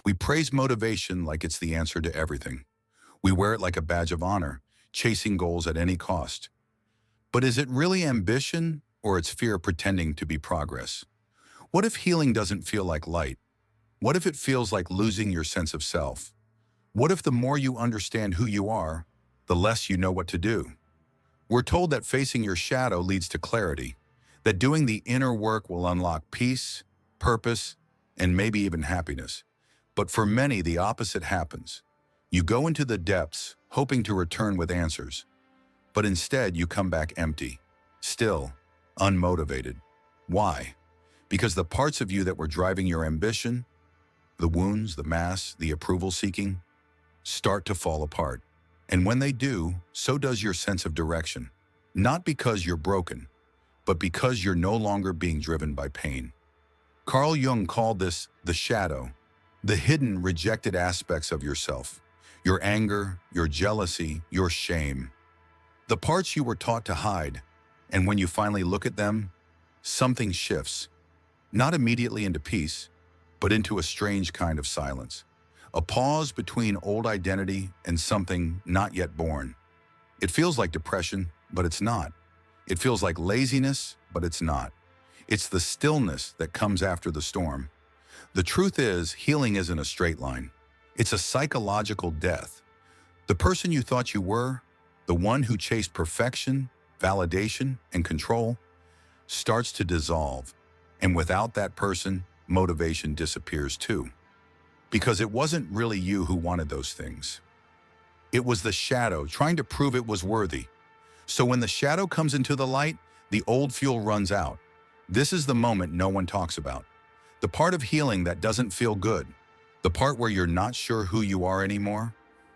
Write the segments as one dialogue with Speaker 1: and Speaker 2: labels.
Speaker 1: We praise motivation like it's the answer to everything. We wear it like a badge of honor, chasing goals at any cost. But is it really ambition, or it's fear pretending to be progress? What if healing doesn't feel like light? What if it feels like losing your sense of self? What if the more you understand who you are, the less you know what to do? We're told that facing your shadow leads to clarity, that doing the inner work will unlock peace, purpose, and maybe even happiness. But for many, the opposite happens. You go into the depths, hoping to return with answers, but instead you come back empty, still, unmotivated. Why? Because the parts of you that were driving your ambition, the wounds, the masks, the approval seeking, start to fall apart. And when they do, so does your sense of direction. Not because you're broken, but because you're no longer being driven by pain. Carl Jung called this the shadow, the hidden, rejected aspects of yourself, your anger, your jealousy, your shame, the parts you were taught to hide. And when you finally look at them, something shifts, not immediately into peace, but into a strange kind of silence, a pause between old identity and something not yet born. It feels like depression, but it's not. It feels like laziness, but it's not. It's the stillness that comes after the storm. The truth is, healing isn't a straight line. It's a psychological death. The person you thought you were, the one who chased perfection, validation, and control, starts to dissolve. And without that person, motivation disappears too. Because it wasn't really you who wanted those things. It was the shadow trying to prove it was worthy. So when the shadow comes into the light, the old fuel runs out. This is the moment no one talks about. The part of healing that doesn't feel good. The part where you're not sure who you are anymore,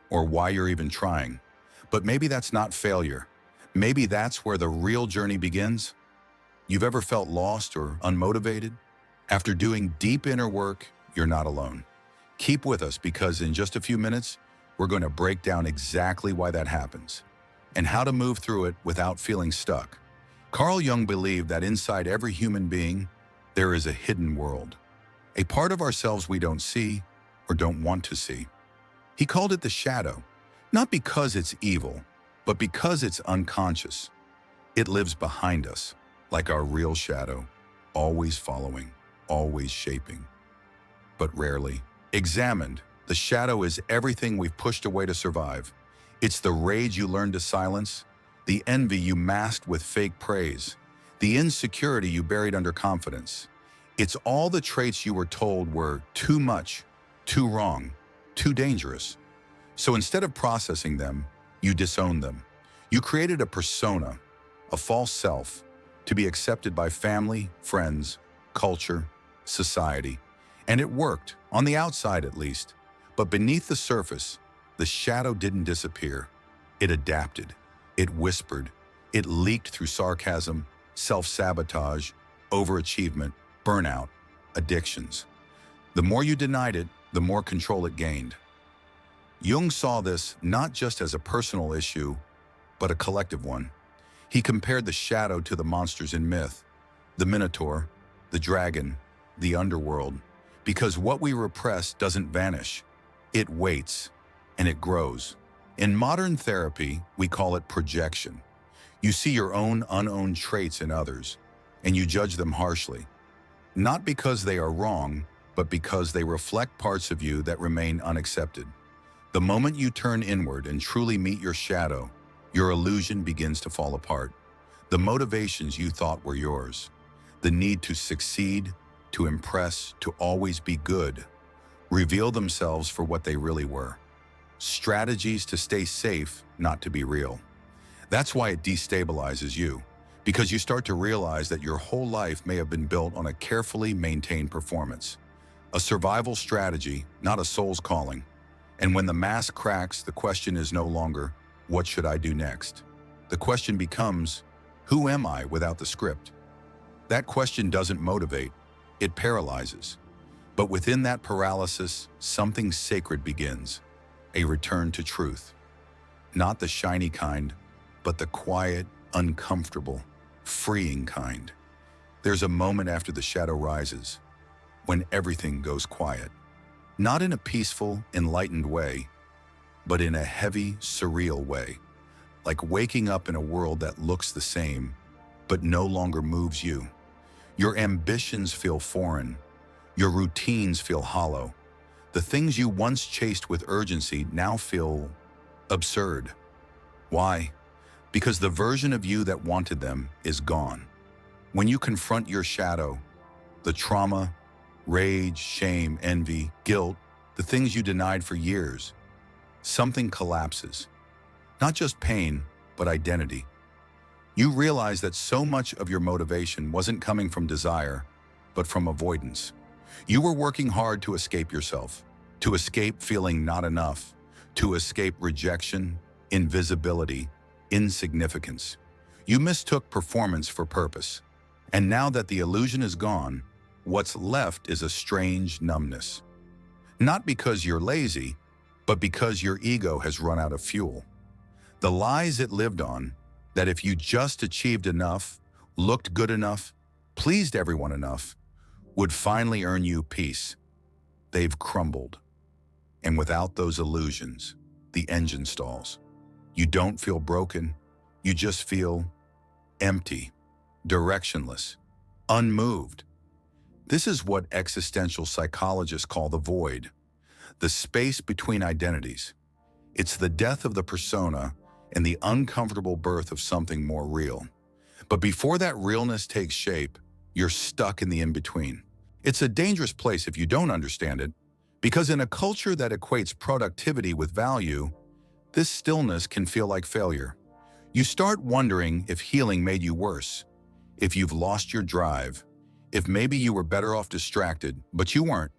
Speaker 1: or why you're even trying. But maybe that's not failure. Maybe that's where the real journey begins. You've ever felt lost or unmotivated? After doing deep inner work, you're not alone. Keep with us, because in just a few minutes, we're going to break down exactly why that happens and how to move through it without feeling stuck. Carl Jung believed that inside every human being, there is a hidden world, a part of ourselves we don't see or don't want to see. He called it the shadow, not because it's evil, but because it's unconscious. It lives behind us, like our real shadow, always following, always shaping, but rarely examined. The shadow is everything we've pushed away to survive. It's the rage you learned to silence, the envy you masked with fake praise, the insecurity you buried under confidence. It's all the traits you were told were too much, too wrong, too dangerous. So instead of processing them, you disowned them. You created a persona, a false self, to be accepted by family, friends, culture, society. And it worked, on the outside at least. But beneath the surface, the shadow didn't disappear. It adapted. It whispered. It leaked through sarcasm, self-sabotage, overachievement, burnout, addictions. The more you denied it, the more control it gained. Jung saw this not just as a personal issue, but a collective one. He compared the shadow to the monsters in myth, the minotaur, the dragon, the underworld, because what we repress doesn't vanish. It waits, and it grows. In modern therapy, we call it projection. You see your own unowned traits in others, and you judge them harshly. Not because they are wrong, but because they reflect parts of you that remain unaccepted. The moment you turn inward and truly meet your shadow, your illusion begins to fall apart. The motivations you thought were yours, the need to succeed, to impress, to always be good, reveal themselves for what they really were. Strategies to stay safe, not to be real. That's why it destabilizes you, because you start to realize that your whole life may have been built on a carefully maintained performance, a survival strategy, not a soul's calling. And when the mask cracks, the question is no longer, what should I do next? The question becomes, who am I without the script? That question doesn't motivate, it paralyzes. But within that paralysis, something sacred begins, a return to truth. Not the shiny kind, but the quiet, uncomfortable, freeing kind. There's a moment after the shadow rises, when everything goes quiet. Not in a peaceful, enlightened way, but in a heavy, surreal way. Like waking up in a world that looks the same, but no longer moves you. Your ambitions feel foreign. Your routines feel hollow. The things you once chased with urgency now feel absurd. Why? Because the version of you that wanted them is gone. When you confront your shadow, the trauma, rage, shame, envy, guilt, the things you denied for years, something collapses. Not just pain, but identity. You realize that so much of your motivation wasn't coming from desire, but from avoidance. You were working hard to escape yourself, to escape feeling not enough, to escape rejection, invisibility, insignificance. You mistook performance for purpose. And now that the illusion is gone, what's left is a strange numbness. Not because you're lazy, but because your ego has run out of fuel. The lies it lived on, that if you just achieved enough, looked good enough, pleased everyone enough, would finally earn you peace. They've crumbled. And without those illusions, the engine stalls. You don't feel broken, you just feel empty, directionless, unmoved. This is what existential psychologists call the void, the space between identities. It's the death of the persona and the uncomfortable birth of something more real. But before that realness takes shape, you're stuck in the in-between. It's a dangerous place if you don't understand it, because in a culture that equates productivity with value, this stillness can feel like failure. You start wondering if healing made you worse, if you've lost your drive, if maybe you were better off distracted, but you weren't.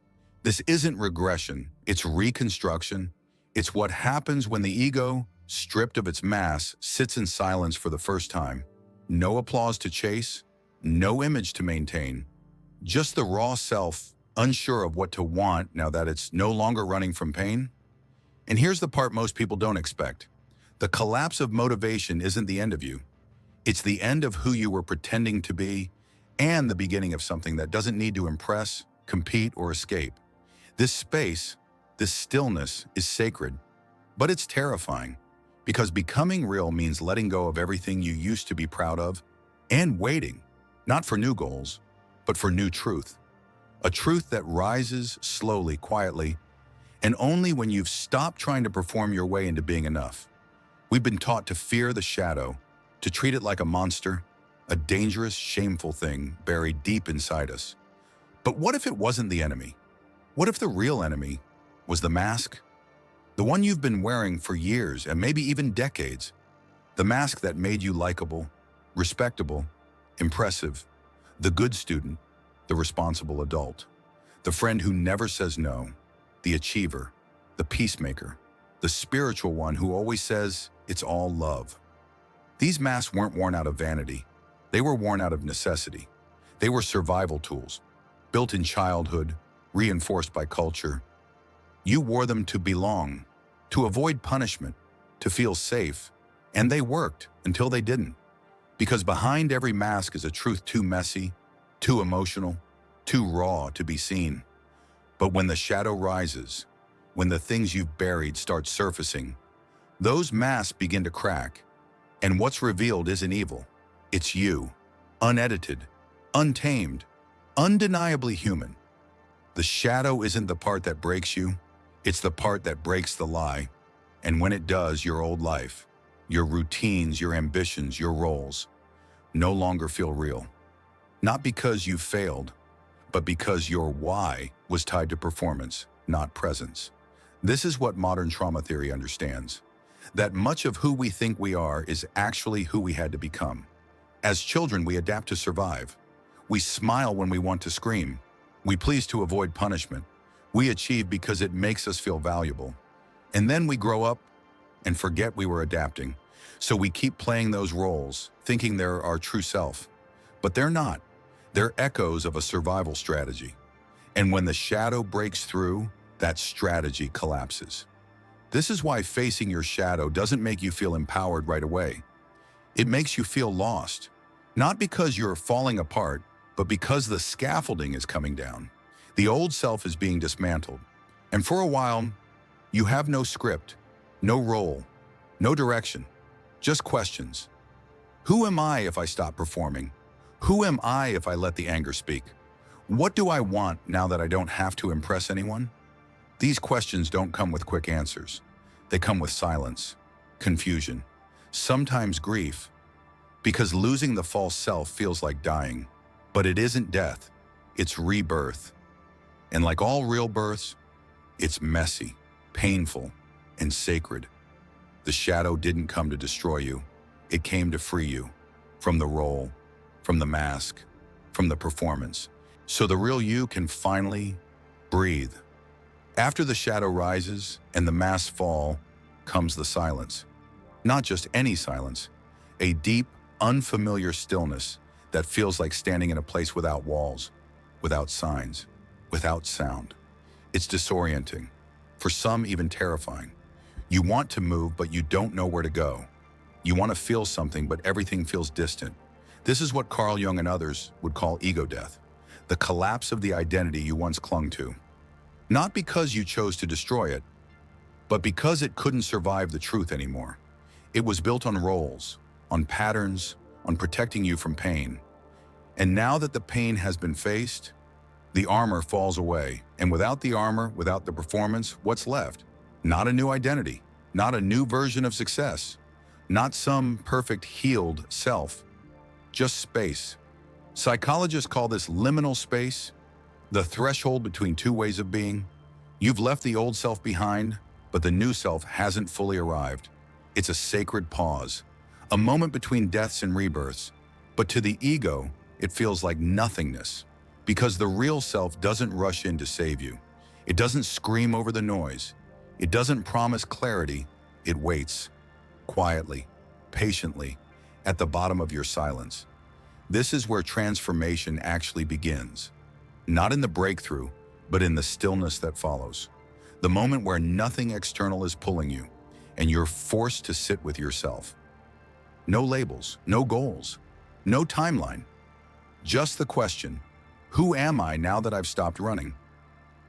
Speaker 1: This isn't regression, it's reconstruction. It's what happens when the ego, stripped of its mass, sits in silence for the first time. No applause to chase, no image to maintain, just the raw self, unsure of what to want now that it's no longer running from pain. And here's the part most people don't expect. The collapse of motivation isn't the end of you. It's the end of who you were pretending to be and the beginning of something that doesn't need to impress, compete, or escape. This space, this stillness is sacred, but it's terrifying because becoming real means letting go of everything you used to be proud of and waiting, not for new goals, but for new truth. A truth that rises slowly, quietly, and only when you've stopped trying to perform your way into being enough. We've been taught to fear the shadow, to treat it like a monster, a dangerous, shameful thing buried deep inside us. But what if it wasn't the enemy? What if the real enemy was the mask? The one you've been wearing for years and maybe even decades. The mask that made you likable, respectable, impressive, the good student, the responsible adult, the friend who never says no, the achiever, the peacemaker, the spiritual one who always says it's all love. These masks weren't worn out of vanity. They were worn out of necessity. They were survival tools, built in childhood, reinforced by culture. You wore them to belong, to avoid punishment, to feel safe, and they worked until they didn't. Because behind every mask is a truth too messy, too emotional, too raw to be seen. But when the shadow rises, when the things you've buried start surfacing, those masks begin to crack, and what's revealed isn't evil. It's you, unedited, untamed, undeniably human. The shadow isn't the part that breaks you, it's the part that breaks the lie. And when it does, your old life, your routines, your ambitions, your roles, no longer feel real. Not because you failed, but because your why was tied to performance, not presence. This is what modern trauma theory understands, that much of who we think we are is actually who we had to become. As children, we adapt to survive. We smile when we want to scream. We please to avoid punishment. We achieve because it makes us feel valuable. And then we grow up and forget we were adapting. So we keep playing those roles, thinking they're our true self. But they're not. They're echoes of a survival strategy. And when the shadow breaks through, that strategy collapses. This is why facing your shadow doesn't make you feel empowered right away. It makes you feel lost, not because you're falling apart, but because the scaffolding is coming down. The old self is being dismantled. And for a while, you have no script, no role, no direction, just questions. Who am I if I stop performing? Who am I if I let the anger speak? What do I want now that I don't have to impress anyone? These questions don't come with quick answers. They come with silence, confusion, sometimes grief, because losing the false self feels like dying. But it isn't death, it's rebirth. And like all real births, it's messy, painful, and sacred. The shadow didn't come to destroy you. It came to free you from the role, from the mask, from the performance, so the real you can finally breathe. After the shadow rises and the masks fall, comes the silence. Not just any silence, a deep, unfamiliar stillness that feels like standing in a place without walls, without signs, without sound. It's disorienting, for some even terrifying. You want to move, but you don't know where to go. You want to feel something, but everything feels distant. This is what Carl Jung and others would call ego death, the collapse of the identity you once clung to. Not because you chose to destroy it, but because it couldn't survive the truth anymore. It was built on roles, on patterns, on protecting you from pain. And now that the pain has been faced, the armor falls away. And without the armor, without the performance, what's left? Not a new identity, not a new version of success, not some perfect healed self, just space. Psychologists call this liminal space, the threshold between two ways of being. You've left the old self behind, but the new self hasn't fully arrived. It's a sacred pause, a moment between deaths and rebirths. But to the ego, it feels like nothingness, because the real self doesn't rush in to save you. It doesn't scream over the noise. It doesn't promise clarity. It waits, quietly, patiently, at the bottom of your silence. This is where transformation actually begins. Not in the breakthrough, but in the stillness that follows. The moment where nothing external is pulling you, and you're forced to sit with yourself. No labels, no goals, no timeline. Just the question, who am I now that I've stopped running?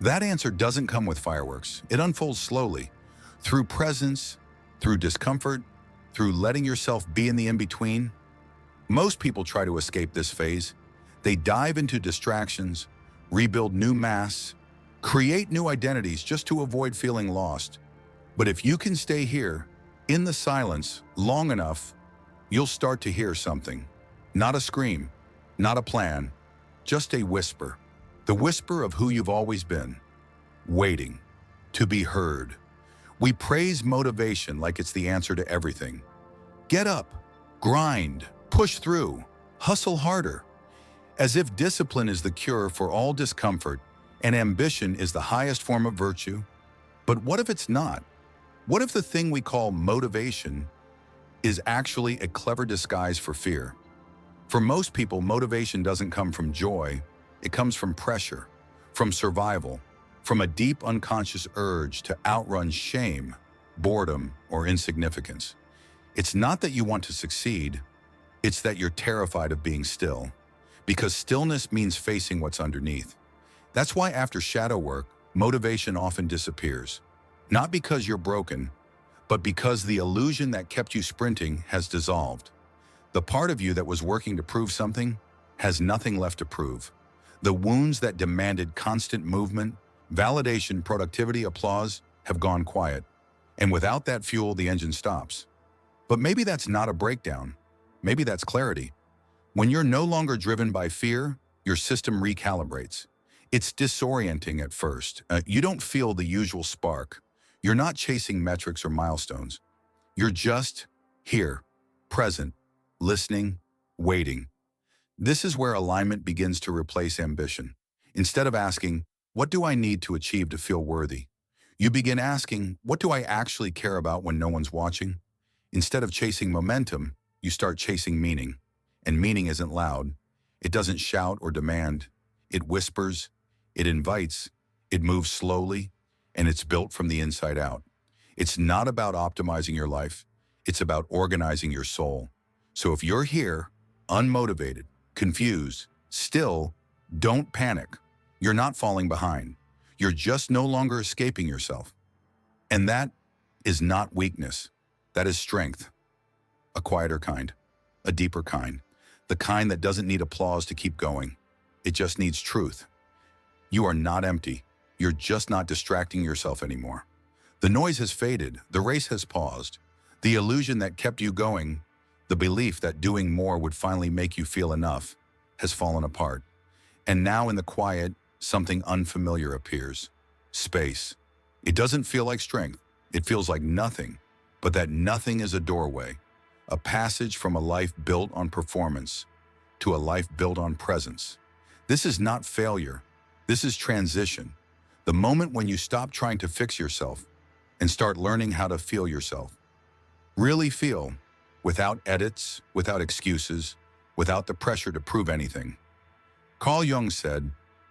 Speaker 1: That answer doesn't come with fireworks. It unfolds slowly, through presence, through discomfort, through letting yourself be in the in-between. Most people try to escape this phase. They dive into distractions, rebuild new masks, create new identities just to avoid feeling lost. But if you can stay here, in the silence, long enough, you'll start to hear something. Not a scream, not a plan, just a whisper. The whisper of who you've always been, waiting to be heard. We praise motivation like it's the answer to everything. Get up, grind, push through, hustle harder. As if discipline is the cure for all discomfort and ambition is the highest form of virtue. But what if it's not? What if the thing we call motivation is actually a clever disguise for fear? For most people, motivation doesn't come from joy. It comes from pressure, from survival, from a deep unconscious urge to outrun shame, boredom, or insignificance. It's not that you want to succeed, it's that you're terrified of being still, because stillness means facing what's underneath. That's why after shadow work, motivation often disappears. Not because you're broken, but because the illusion that kept you sprinting has dissolved. The part of you that was working to prove something has nothing left to prove. The wounds that demanded constant movement, validation, productivity, applause have gone quiet. And without that fuel, the engine stops. But maybe that's not a breakdown. Maybe that's clarity. When you're no longer driven by fear, your system recalibrates. It's disorienting at first. You don't feel the usual spark. You're not chasing metrics or milestones. You're just here, present, listening, waiting. This is where alignment begins to replace ambition. Instead of asking, what do I need to achieve to feel worthy? You begin asking, what do I actually care about when no one's watching? Instead of chasing momentum, you start chasing meaning. And meaning isn't loud. It doesn't shout or demand. It whispers, it invites, it moves slowly, and it's built from the inside out. It's not about optimizing your life. It's about organizing your soul. So if you're here, unmotivated, confused, still, don't panic. You're not falling behind. You're just no longer escaping yourself. And that is not weakness. That is strength. A quieter kind, a deeper kind, the kind that doesn't need applause to keep going. It just needs truth. You are not empty. You're just not distracting yourself anymore. The noise has faded. The race has paused. The illusion that kept you going, the belief that doing more would finally make you feel enough, has fallen apart. And now in the quiet, something unfamiliar appears. Space. It doesn't feel like strength. It feels like nothing. But that nothing is a doorway, a passage from a life built on performance to a life built on presence. This is not failure. This is transition. The moment when you stop trying to fix yourself and start learning how to feel yourself. Really feel, without edits, without excuses, without the pressure to prove anything. Carl Jung said,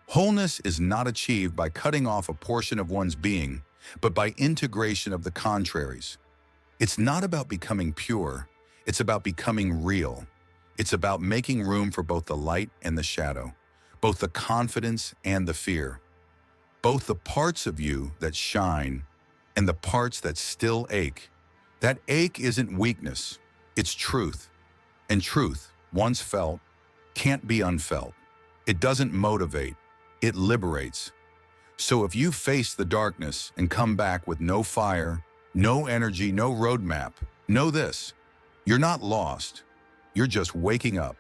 Speaker 1: "Wholeness is not achieved by cutting off a portion of one's being, but by integration of the contraries." It's not about becoming pure. It's about becoming real. It's about making room for both the light and the shadow, both the confidence and the fear, both the parts of you that shine and the parts that still ache. That ache isn't weakness, it's truth. And truth, once felt, can't be unfelt. It doesn't motivate, it liberates. So if you face the darkness and come back with no fire, no energy, no roadmap, know this: you're not lost. You're just waking up.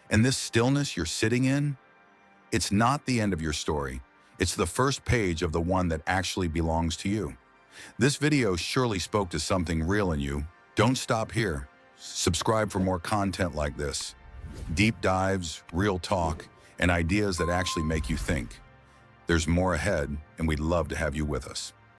Speaker 1: And this stillness you're sitting in, it's not the end of your story. It's the first page of the one that actually belongs to you. This video surely spoke to something real in you. Don't stop here. Subscribe for more content like this. Deep dives, real talk, and ideas that actually make you think. There's more ahead, and we'd love to have you with us.